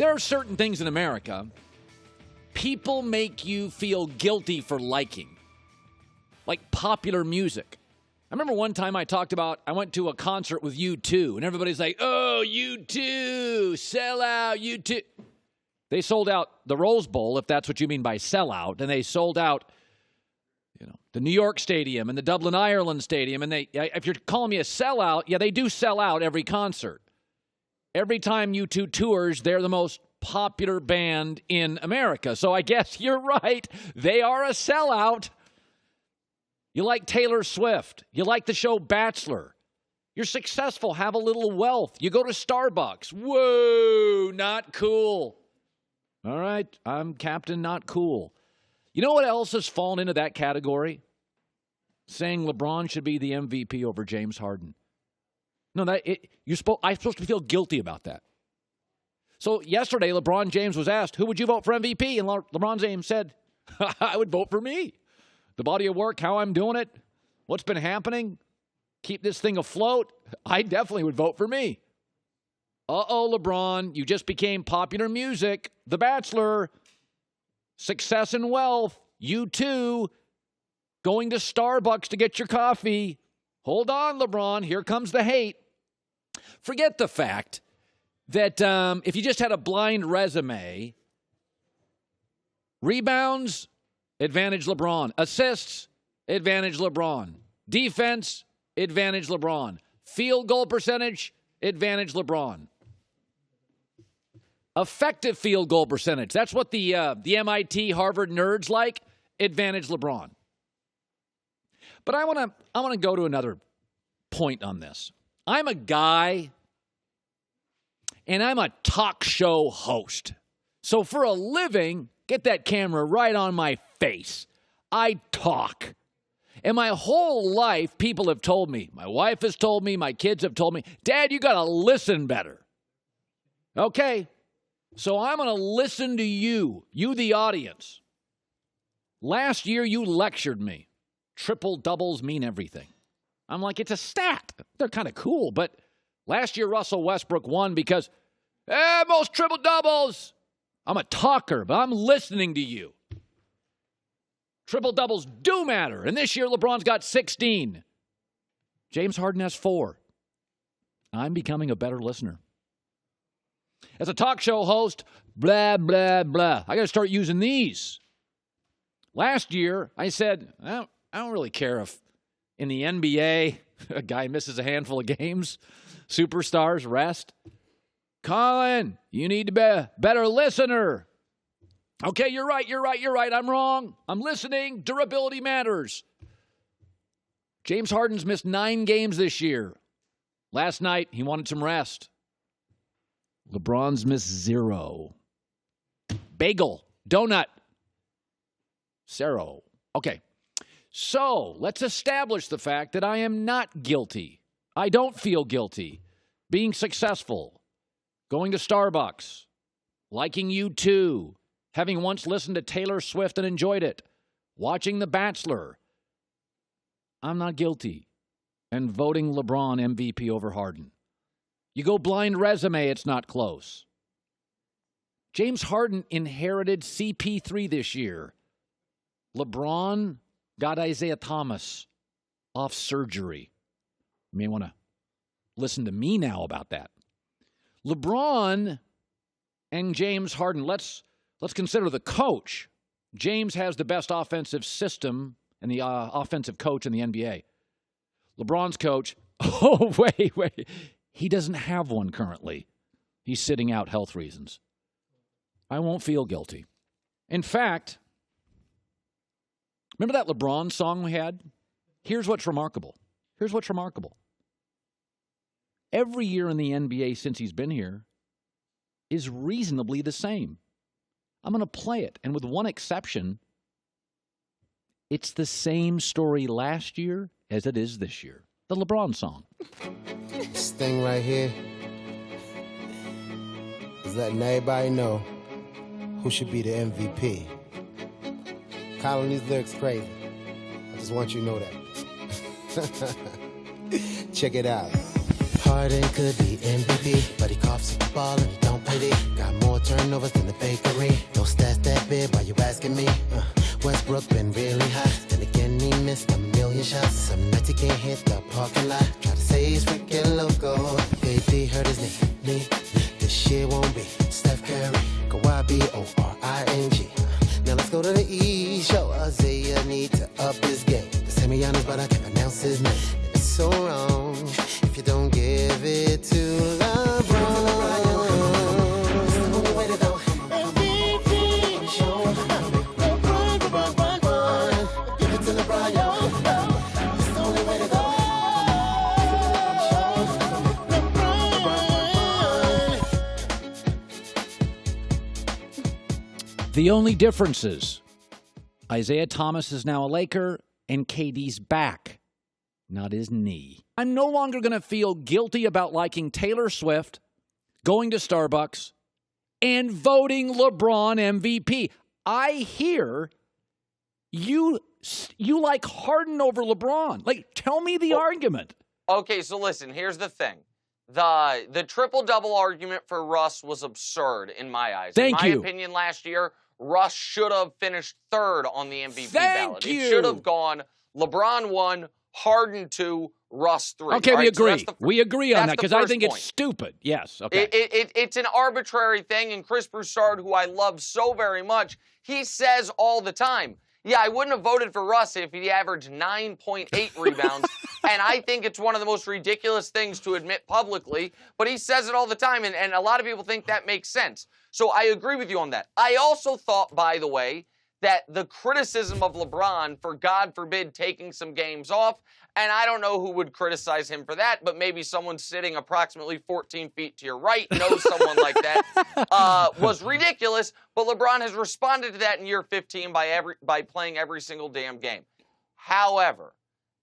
There are certain things in America people make you feel guilty for liking, like popular music. I remember one time I went to a concert with U2, and everybody's like, oh, U2, sell out, U2. They sold out the Rose Bowl, if that's what you mean by sell out, and they sold out the New York Stadium and the Dublin, Ireland Stadium. And if you're calling me a sellout, yeah, they do sell out every concert. Every time U2 tours, they're the most popular band in America. So I guess you're right. They are a sellout. You like Taylor Swift. You like the show Bachelor. You're successful, have a little wealth. You go to Starbucks. Whoa, not cool. All right, I'm Captain Not Cool. You know what else has fallen into that category? Saying LeBron should be the MVP over James Harden. No, I'm supposed to feel guilty about that. So yesterday, LeBron James was asked, who would you vote for MVP? And LeBron James said, I would vote for me. The body of work, how I'm doing it, what's been happening, keep this thing afloat, I definitely would vote for me. Uh-oh, LeBron, you just became popular music, The Bachelor, success and wealth, U2, going to Starbucks to get your coffee. Hold on, LeBron, here comes the hate. Forget the fact that if you just had a blind resume, rebounds, advantage LeBron. Assists, advantage LeBron. Defense, advantage LeBron. Field goal percentage, advantage LeBron. Effective field goal percentage. That's what the MIT, Harvard nerds like. Advantage LeBron. But I want to go to another point on this. I'm a guy, and I'm a talk show host. So for a living, get that camera right on my face. I talk. And my whole life, people have told me, my wife has told me, my kids have told me, Dad, you got to listen better. Okay, so I'm going to listen to you, the audience. Last year, you lectured me. Triple doubles mean everything. I'm like, it's a stat. They're kind of cool, but last year, Russell Westbrook won because, most triple doubles. I'm a talker, but I'm listening to you. Triple doubles do matter. And this year, LeBron's got 16. James Harden has 4. I'm becoming a better listener. As a talk show host, blah, blah, blah. I got to start using these. Last year, I said, I don't really care if in the NBA a guy misses a handful of games. Superstars rest. Colin, you need to be a better listener. Okay, you're right. I'm wrong. I'm listening. Durability matters. James Harden's missed 9 games this year. Last night, he wanted some rest. LeBron's missed 0. Bagel. Donut. 0. Okay. So, let's establish the fact that I am not guilty. I don't feel guilty. Being successful. Going to Starbucks. Liking U2. Having once listened to Taylor Swift and enjoyed it. Watching The Bachelor. I'm not guilty. And voting LeBron MVP over Harden. You go blind resume, it's not close. James Harden inherited CP3 this year. LeBron got Isaiah Thomas off surgery. You may want to listen to me now about that. LeBron and James Harden, let's consider the coach. James has the best offensive system and the offensive coach in the NBA. LeBron's coach, wait. He doesn't have one currently. He's sitting out health reasons. I won't feel guilty. In fact, remember that LeBron song we had? Here's what's remarkable. Every year in the NBA since he's been here is reasonably the same. I'm going to play it. And with one exception, it's the same story last year as it is this year. The LeBron song. This thing right here is letting everybody know who should be the MVP. Colin, these lyrics crazy. I just want you to know that. Check it out. Harden could be MVP, but he coughs at the ball and he don't play. Got more turnovers than the bakery. No stats that big, why you asking me? Westbrook been really hot. Then again, he missed a million shots. Some nights he can't hit the parking lot. Try to say he's freaking loco. KD hurt his knee. This shit won't be Steph Curry. Kawhi Boring. Now let's go to the East. Show Isaiah need to up his game. The semi honest, but I can't pronounce his name. And it's so wrong if you don't give it to LeBron. It's the only way to go. MVP. Show LeBron. Give it to LeBron, yo. It's the only way to go. The only differences, Isaiah Thomas is now a Laker, and KD's back, not his knee. I'm no longer going to feel guilty about liking Taylor Swift, going to Starbucks, and voting LeBron MVP. I hear you like Harden over LeBron. Like, tell me the argument. Okay, so listen, here's the thing. The triple-double argument for Russ was absurd in my eyes. In my opinion, last year, Russ should have finished third on the MVP ballot. It should have gone LeBron 1, Harden 2, Russ 3. Okay, we agree. We agree on that because I think it's stupid. Yes, okay. It's an arbitrary thing, and Chris Broussard, who I love so very much, he says all the time, yeah, I wouldn't have voted for Russ if he averaged 9.8 rebounds. And I think it's one of the most ridiculous things to admit publicly, but he says it all the time, and a lot of people think that makes sense. So I agree with you on that. I also thought, by the way, that the criticism of LeBron for, God forbid, taking some games off, and I don't know who would criticize him for that, but maybe someone sitting approximately 14 feet to your right knows someone like that, was ridiculous. But LeBron has responded to that in year 15 by playing every single damn game. However,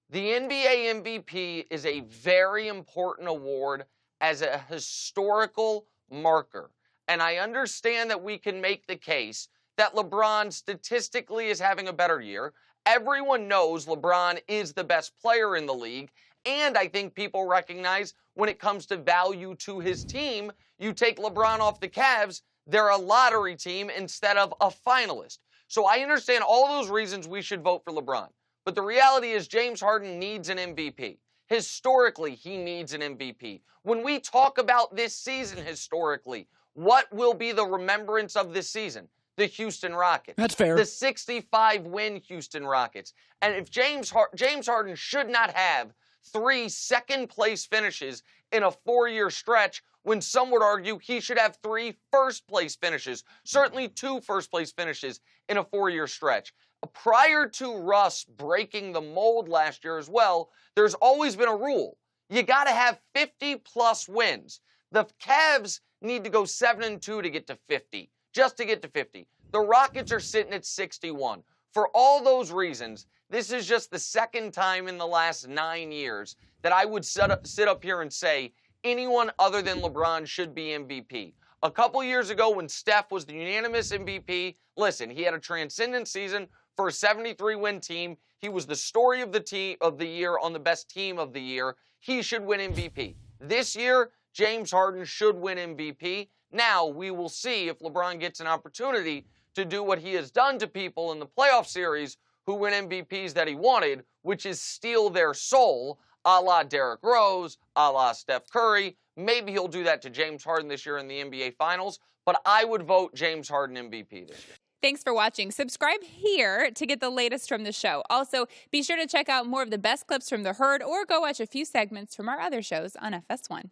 the NBA MVP is a very important award as a historical marker. And I understand that we can make the case that LeBron statistically is having a better year. Everyone knows LeBron is the best player in the league. And I think people recognize when it comes to value to his team, you take LeBron off the Cavs, they're a lottery team instead of a finalist. So I understand all those reasons we should vote for LeBron. But the reality is James Harden needs an MVP. Historically, he needs an MVP. When we talk about this season historically, what will be the remembrance of this season? The Houston Rockets. That's fair. The 65-win Houston Rockets. And if James Harden should not have 3 second-place finishes in a 4-year stretch, when some would argue he should have 3 first-place finishes, certainly 2 first-place finishes in a 4-year stretch. Prior to Russ breaking the mold last year as well, there's always been a rule. You got to have 50-plus wins. The Cavs need to go 7-2 to get to 50, just to get to 50. The Rockets are sitting at 61. For all those reasons, this is just the second time in the last 9 years that I would sit up here and say anyone other than LeBron should be MVP. A couple years ago when Steph was the unanimous MVP, listen, he had a transcendent season for a 73-win team. He was the story of the year on the best team of the year. He should win MVP. This year, James Harden should win MVP. Now, we will see if LeBron gets an opportunity to do what he has done to people in the playoff series who win MVPs that he wanted, which is steal their soul, a la Derrick Rose, a la Steph Curry. Maybe he'll do that to James Harden this year in the NBA Finals, but I would vote James Harden MVP this year. Thanks for watching. Subscribe here to get the latest from the show. Also, be sure to check out more of the best clips from The Herd or go watch a few segments from our other shows on FS1.